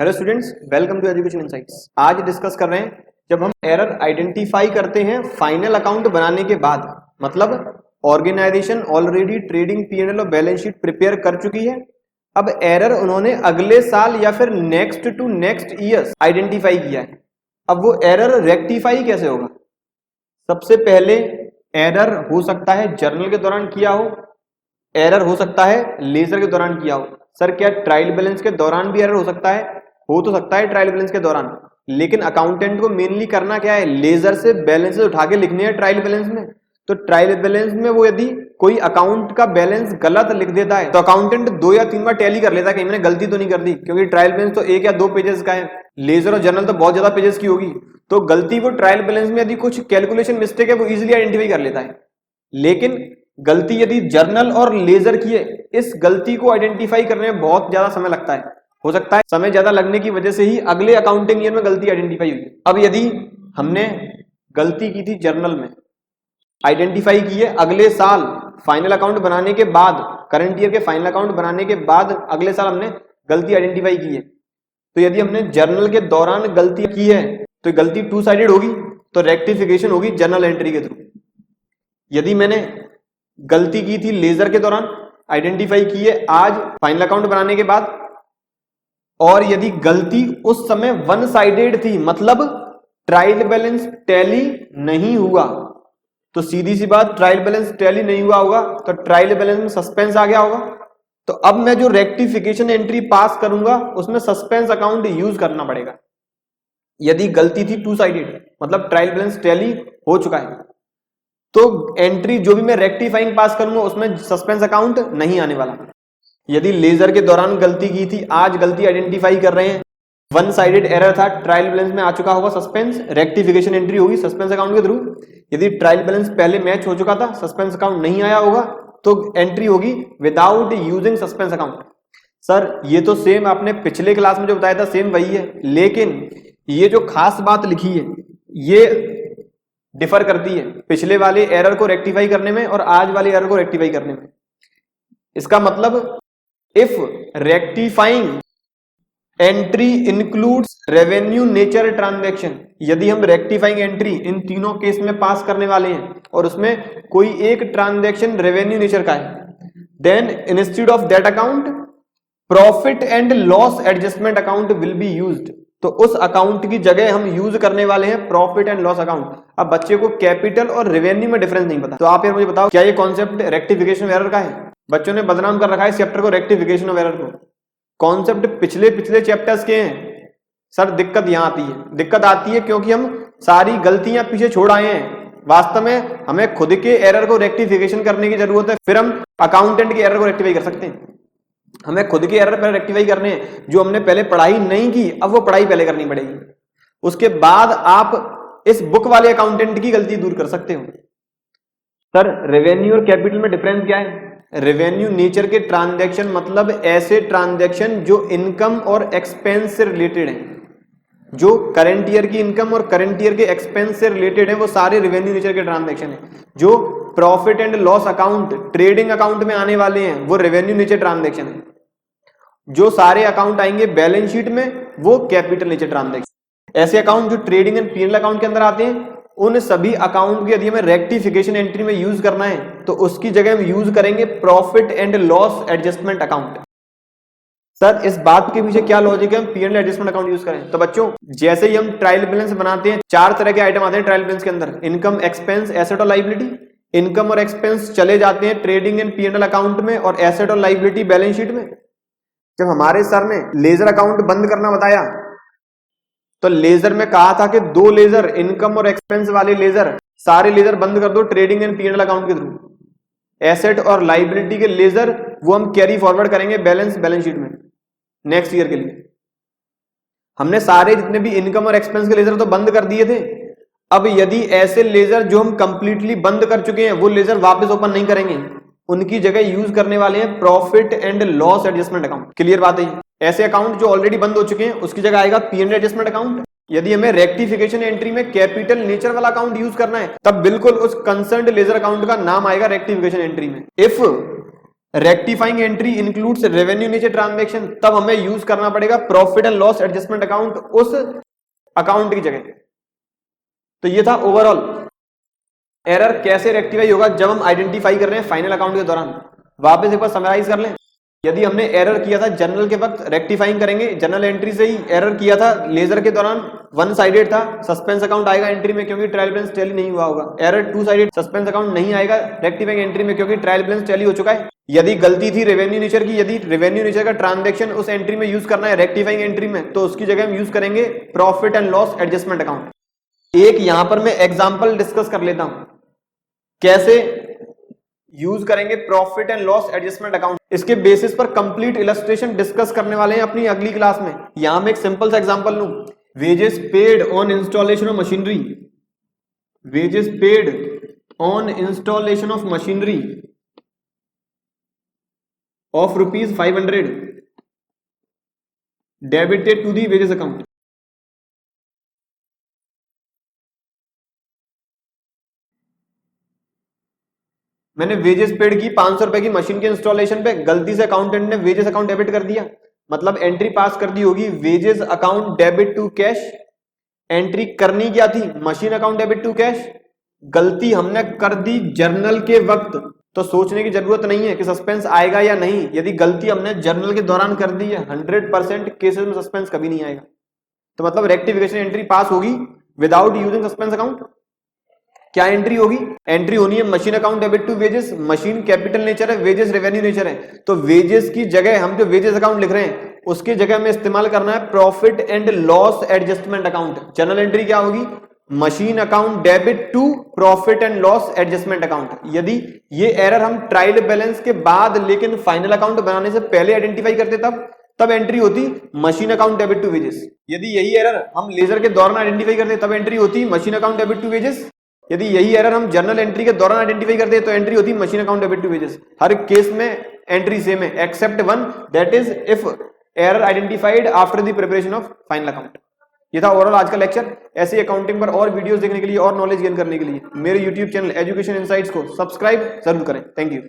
Hello students, welcome to education insights. आज discuss कर रहे हैं जब हम एरर आइडेंटिफाई करते हैं फाइनल अकाउंट बनाने के बाद, मतलब ऑर्गेनाइजेशन ऑलरेडी ट्रेडिंग P&L और बैलेंस शीट प्रिपेयर कर चुकी है। अब एरर उन्होंने अगले साल या फिर next to next year identify किया है। अब वो एरर रेक्टिफाई कैसे होगा? सबसे पहले एरर हो सकता है जर्नल के दौरान किया हो, एरर हो सकता है लेजर के दौरान किया हो। सर क्या ट्रायल बैलेंस के दौरान भी एरर हो सकता है? हो तो सकता है ट्रायल बैलेंस के दौरान, लेकिन अकाउंटेंट को मेनली करना क्या है? लेजर से बैलेंसेस उठा के लिखने हैं ट्रायल बैलेंस में। तो ट्रायल बैलेंस में वो यदि कोई अकाउंट का बैलेंस गलत लिख देता है तो अकाउंटेंट 2 या 3 बार टैली कर लेता है कि मैंने गलती तो नहीं कर दी, क्योंकि ट्रायल बैलेंस तो 1 या 2 पेजेस का है, लेजर और जर्नल तो बहुत ज्यादा पेजेस की होगी। तो गलती वो ट्रायल बैलेंस में यदि कुछ कैलकुलेशन मिस्टेक है वो इजिली आइडेंटिफाई कर लेता है, लेकिन गलती यदि जर्नल और लेजर की है, इस गलती को आइडेंटिफाई करने में बहुत ज्यादा समय लगता है। हो सकता है समय ज्यादा लगने की वजह से ही अगले अकाउंटिंग ईयर में गलती आइडेंटिफाई हुई। अब यदि हमने गलती की थी जर्नल में, आइडेंटिफाई की है अगले साल फाइनल अकाउंट बनाने के बाद, करंट ईयर के फाइनल अकाउंट बनाने के बाद अगले साल हमने गलती आइडेंटिफाई की है, तो यदि हमने जर्नल के दौरान गलती की है तो गलती 2 साइडेड होगी, तो रेक्टिफिकेशन होगी जर्नल एंट्री के थ्रू। यदि मैंने गलती की थी लेजर के दौरान, आइडेंटिफाई की है आज फाइनल अकाउंट बनाने के बाद, और यदि गलती उस समय 1 साइडेड थी, मतलब ट्रायल बैलेंस टैली नहीं हुआ, तो सीधी सी बात ट्रायल बैलेंस टैली नहीं हुआ होगा तो ट्रायल बैलेंस में सस्पेंस आ गया होगा। तो अब मैं जो रेक्टिफिकेशन एंट्री पास करूंगा उसमें सस्पेंस अकाउंट यूज करना पड़ेगा। यदि गलती थी 2 साइडेड, मतलब ट्रायल बैलेंस टैली हो चुका है, तो एंट्री जो भी मैं रेक्टिफाइंग पास करूंगा उसमें सस्पेंस अकाउंट नहीं आने वाला। यदि लेजर के दौरान गलती की थी, आज गलती आइडेंटिफाई कर रहे हैं, 1 साइडेड एरर था, ट्रायल बैलेंस में आ चुका होगा सस्पेंस, रेक्टिफिकेशन एंट्री होगी सस्पेंस अकाउंट के थ्रू। यदि ट्रायल बैलेंस पहले मैच हो चुका था, सस्पेंस अकाउंट नहीं आया होगा, तो एंट्री होगी without using suspense account. Sir ये तो सेम आपने पिछले क्लास में जो बताया था सेम वही है, लेकिन ये जो खास बात लिखी है ये डिफर करती है पिछले वाले एरर को रेक्टिफाई करने में और आज वाले एरर को रेक्टिफाई करने में। इसका मतलब if rectifying entry includes revenue nature transaction, यदि हम रेक्टिफाइंग एंट्री इन तीनों केस में पास करने वाले हैं और उसमें कोई एक ट्रांजैक्शन रेवेन्यू नेचर का है, then instead of that account profit and loss adjustment account will be used. तो उस अकाउंट की जगह हम यूज करने वाले हैं प्रॉफिट एंड लॉस अकाउंट। अब बच्चे को कैपिटल और रेवेन्यू में डिफरेंस नहीं पता, तो आप यार मुझे बताओ क्या ये कॉन्सेप्ट रेक्टिफिकेशन ऑफ एरर का है? बच्चों ने बदनाम कर रखा है इस चैप्टर को, रेक्टिफिकेशन ऑफ एरर को। कॉन्सेप्ट पिछले चैप्टर्स के हैं। सर दिक्कत यहां आती है, दिक्कत आती है क्योंकि हम सारी गलतियां पीछे छोड़ आए हैं। वास्तव में हमें खुद के एरर को रेक्टिफिकेशन करने की जरूरत है, फिर हम अकाउंटेंट के एरर को रेक्टिफाई कर सकते हैं। हमें खुद के एरर पहले रेक्टिफाई करने हैं, जो हमने पहले पढ़ाई नहीं की अब वो पढ़ाई पहले करनी पड़ेगी, उसके बाद आप इस बुक वाले अकाउंटेंट की गलती दूर कर सकते हो। सर रेवेन्यू और कैपिटल में डिफरेंस क्या है? रेवेन्यू नेचर के ट्रांजैक्शन मतलब ऐसे ट्रांजैक्शन जो इनकम और एक्सपेंस से रिलेटेड हैं, जो करंट ईयर की इनकम और करंट ईयर के एक्सपेंस से रिलेटेड है, वो सारे रेवेन्यू नेचर के ट्रांजैक्शन है। जो profit and loss account trading account में आने वाले हैं वो रेवेन्यू नेचर ट्रांजैक्शन है। जो सारे अकाउंट आएंगे बैलेंस शीट में वो कैपिटल नेचर ट्रांजैक्शन। ऐसे अकाउंट जो ट्रेडिंग एंड P&L अकाउंट के अंदर आते हैं, उन सभी अकाउंट की यदि हमें रेक्टिफिकेशन एंट्री में यूज करना है तो उसकी जगह हम यूज करेंगे profit and loss adjustment account. Sir इस बात के पीछे क्या लॉजिक है हम P&L एडजस्टमेंट अकाउंट यूज करें? तो बच्चों जैसे ही हम ट्रायल बैलेंस बनाते हैं, 4 तरह के आइटम आते हैं ट्रायल बैलेंस के अंदर, इनकम, एक्सपेंस, एसेट और लायबिलिटी। इनकम और एक्सपेंस चले जाते हैं ट्रेडिंग एंड P&L अकाउंट में और एसेट और लायबिलिटी बैलेंस शीट में। जब हमारे सर ने लेजर अकाउंट बंद करना बताया तो लेजर में कहा था कि 2 लेजर इनकम और एक्सपेंस वाले लेजर, सारे लेजर बंद कर दो ट्रेडिंग एंड P&L अकाउंट के थ्रू। एसेट और लायबिलिटी के लेजर वो हम कैरी फॉरवर्ड करेंगे बैलेंस शीट में नेक्स्ट ईयर के लिए। हमने सारे जितने भी इनकम और एक्सपेंस के लेजर तो बंद कर दिए थे। अब यदि ऐसे लेजर जो हम कंप्लीटली बंद कर चुके हैं वो लेजर वापस ओपन नहीं करेंगे, उनकी जगह यूज करने वाले हैं profit and loss adjustment account. Clear बात है? ऐसे अकाउंट जो ऑलरेडी बंद हो चुके हैं उसकी जगह आएगा P&L एडजस्टमेंट अकाउंट। यदि हमें रेक्टिफिकेशन एंट्री में कैपिटल नेचर वाला अकाउंट यूज करना है तब बिल्कुल उस कंसर्न्ड लेजर अकाउंट का नाम आएगा रेक्टिफिकेशन एंट्री में। If rectifying entry includes revenue nature transaction, तब हमें यूज करना पड़ेगा profit and loss adjustment account उस अकाउंट की जगह। तो ये था ओवरऑल एरर कैसे रेक्टिफाई होगा जब हम आइडेंटिफाई कर रहे हैं फाइनल अकाउंट के दौरान। वापस एक बार समराइज कर लें, यदि हमने एरर किया था जनरल के वक्त रेक्टिफाइंग करेंगे, जनरल एंट्री से ही एरर किया था लेजर के दौरान वन साइडेड था, सस्पेंस अकाउंट आएगा एंट्री में क्योंकि ट्रायल बैलेंस टैली नहीं हुआ होगा। Error two sided, suspense account नहीं आएगा रेक्टिफाइंग एंट्री में क्योंकि ट्रायल बैलेंस टैली हो चुका है। यदि गलती थी रेवेन्यू नेचर की, यदि रेवेन्यू नेचर का ट्रांजैक्शन उस एंट्री में यूज करना है रेक्टिफाइंग एंट्री में, तो उसकी जगह हम यूज करेंगे profit and loss adjustment account. एक यहां पर मैं एग्जांपल डिस्कस कर लेता हूं कैसे यूज करेंगे profit and loss adjustment account. इसके बेसिस पर कंप्लीट इलस्ट्रेशन डिस्कस करने वाले हैं अपनी अगली क्लास में। यहां मैं एक सिंपल सा एग्जांपल लूं, wages paid on installation of machinery, wages paid on installation of machinery of ₹500 debited to the wages account. मैंने वेजेस पेड की 500 रुपए की मशीन के इंस्टॉलेशन पे, गलती से अकाउंटेंट ने वेजेस अकाउंट डेबिट कर दिया, मतलब एंट्री पास कर दी होगी wages account debit to cash. Entry करनी क्या थी, machine account debit to cash, गलती हमने कर दी जर्नल के वक्त, तो सोचने की जरूरत नहीं है कि सस्पेंस आएगा या नहीं। यदि गलती हमने जर्नल के दौरान कर दी है 100% केसेस में सस्पेंस कभी नहीं आएगा। तो मतलब रेक्टिफिकेशन एंट्री पास होगी विदाउट यूजिंग सस्पेंस अकाउंट। क्या एंट्री होगी, एंट्री होनी है machine account debit to wages, machine capital nature है, वेजेस रेवेन्यू नेचर है, तो वेजेस की जगह हम जो वेजेस अकाउंट लिख रहे हैं उसकी जगह हमें इस्तेमाल करना है profit and loss adjustment account. Journal entry क्या होगी, machine account debit to profit and loss adjustment account. यदि ये एरर हम ट्रायल बैलेंस के बाद लेकिन फाइनल अकाउंट बनाने से पहले आइडेंटिफाई करते तब एंट्री होती machine account debit to wages. यदि यही एरर हम लेजर के दौरान आइडेंटिफाई करते तब एंट्री होती machine account debit to wages. यदि यही एरर हम जर्नल एंट्री के दौरान आइडेंटिफाई करते हैं तो एंट्री होती है machine account debit to wages. हर केस में एंट्री सेम है except one, that is if error identified after the preparation of final account. ये था ओवरऑल आज का लेक्चर। ऐसी अकाउंटिंग पर और वीडियोस देखने के लिए और नॉलेज गेन करने के लिए मेरे यूट्यूब चैनल एजुकेशन इनसाइट्स को सब्सक्राइब जरूर करें। Thank you.